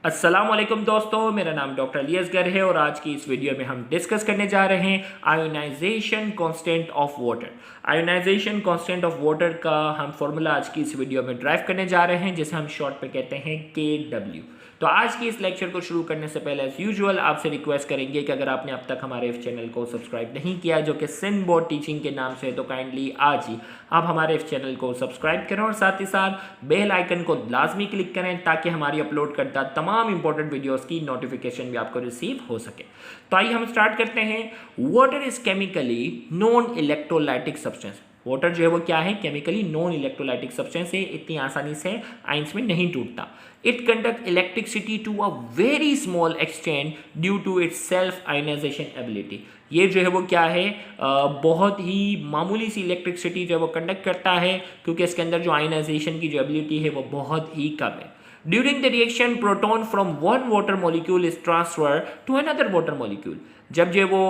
अस्सलाम वालेकुम दोस्तों, मेरा नाम डॉक्टर अलियसगर है और आज की इस वीडियो में हम डिस्कस करने जा रहे हैं ionization constant of water. Ionization constant of water का हम फॉर्मूला आज की इस वीडियो में ड्राइव करने जा रहे हैं, जिसे हम शॉर्ट पे कहते हैं KW। तो आज की इस लेक्चर को शुरू करने से पहले एज यूजुअल आपसे रिक्वेस्ट करेंगे कि अगर आपने अब तक हमारे इस चैनल को सब्सक्राइब नहीं किया जो कि सिंध बोर्ड टीचिंग के नाम से है, तो काइंडली आज ही आप हमारे इस चैनल को सब्सक्राइब करें और साथ ही साथ बेल आइकन को लाजमी क्लिक करें ताकि हमारी अपलोड करता तमाम इंपॉर्टेंट वीडियोस की नोटिफिकेशन भी आपको रिसीव हो सके। तो आइए हम स्टार्ट करते हैं। Water is chemically non electrolytic substance. Water जो है वो क्या है? केमिकली नॉन इलेक्ट्रोलाइटिक सब्सटेंस है, इतनी आसानी से आयंस में नहीं टूटता। It conduct electricity to a very small extent due to its self ionization ability. ये जो है वो क्या है, बहुत ही मामूली सी इलेक्ट्रिसिटी जो है वो कंडक्ट करता है, क्योंकि इसके अंदर जो आयनाइजेशन की जो एबिलिटी है वो बहुत ही कम है। During the reaction, proton from one water molecule is transferred to another water molecule. जब जो वो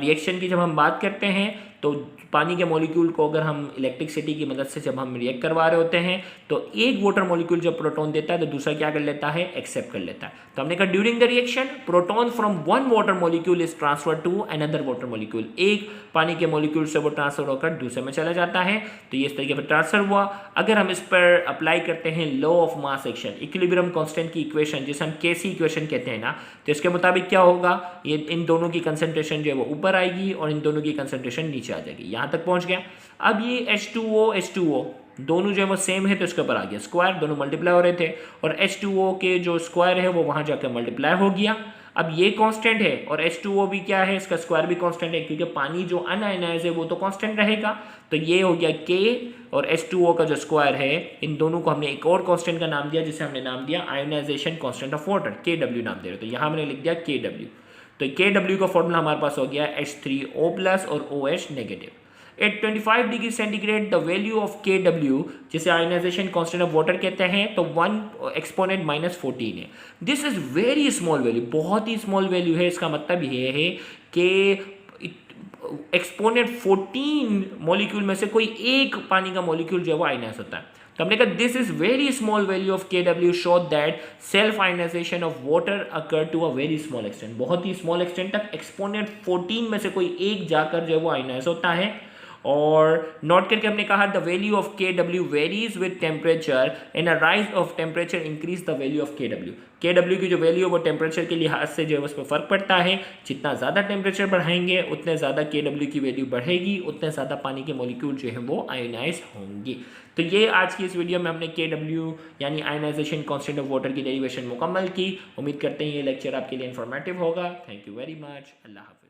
रिएक्शन की जब हम बात करते हैं तो पानी के मॉलिक्यूल को अगर हम इलेक्ट्रिसिटी की मदद से जब हम रिएक्ट करवा रहे होते हैं तो एक वाटर मॉलिक्यूल जब प्रोटॉन देता है तो दूसरा क्या कर लेता है? एक्सेप्ट कर लेता है। तो हमने कहा during the reaction proton from one water molecule is transfer to another water molecule. एक पानी के मॉलिक्यूल से वो ट्रांसफर होकर दूसरे में चला जाता है। तो ये इस तरीके पर ट्रांसफर हुआ। अगर हम इस पर अप्लाई करते हैं law of mass action, equilibrium constant की इक्वेशन, जिसे हम केसी इक्वेशन कहते हैं ना, तो इसके मुताबिक क्या होगा? ये इन दोनों की कंसंट्रेशन जो है वो ऊपर आएगी और इन दोनों की कंसंट्रेशन नीचे आ जाएगी। यहाँ तक पहुँच गया। अब ये H2O दोनों जो है वो सेम है तो इसके ऊपर आ गया स्क्वायर, दोनों मल्टीप्लाई हो रहे थे और H2O के जो स्क्वायर है वो वहाँ जाकर मल्टीप्लाई हो गया। अब ये कांस्टेंट है और H2O भी क्या है? इसका स्क्वायर भी कांस्टेंट है, क्योंकि पानी जो अनआयनाइज है वो तो कांस्टेंट रहेगा। तो ये हो गया K और H2O का जो स्क्वायर है, इन दोनों को हमने एक और कांस्टेंट का नाम दिया जिसे हमने नाम दिया ionization constant of water, KW नाम दे रहे। तो यहाँ हमने लिख दिया KW। तो KW का फॉर्मूला हमारे पास हो गया H3O+ और OH negative. At 25 degree centigrade the value of KW, जिसे आयोनाइजेशन कांस्टेंट ऑफ वाटर कहते हैं, तो 1 एक्सपोनेंट -14 है। This is very small value, बहुत ही स्मॉल वैल्यू है। इसका मतलब ये है कि एक्सपोनेंट 14 मॉलिक्यूल में से कोई एक पानी का मॉलिक्यूल जो है वो आयनाइज होता है। तो हमने कहा this is very small value of KW show that self ionization of water occur to a very small extent. बहुत ही स्मॉल एक्सटेंट तक एक्सपोनेंट 14 में से कोई एक जाकर जो है वो आयनाइज होता है। और नोट करके हमने कहा the value of KW varies with temperature and a rise of temperature increase the value of KW। KW की जो वैल्यू है वो टेम्परेचर के लिहाज से जो है उस पर फर्क पड़ता है। जितना ज़्यादा टेम्परेचर बढ़ाएंगे उतने ज़्यादा KW की वैल्यू बढ़ेगी, उतने ज़्यादा पानी के मॉलिक्यूल जो है वो आयोनाइज होंगे। तो ये आज की इस वीडियो में हमने KW यानी आयोनाइजेशन कांस्टेंट ऑफ वाटर की डेरिवेशन मुकम्मल की। उम्मीद करते हैं ये लेक्चर आपके लिए इंफॉर्मेटिव होगा। Thank you very much. अल्लाह हाफ़िज़।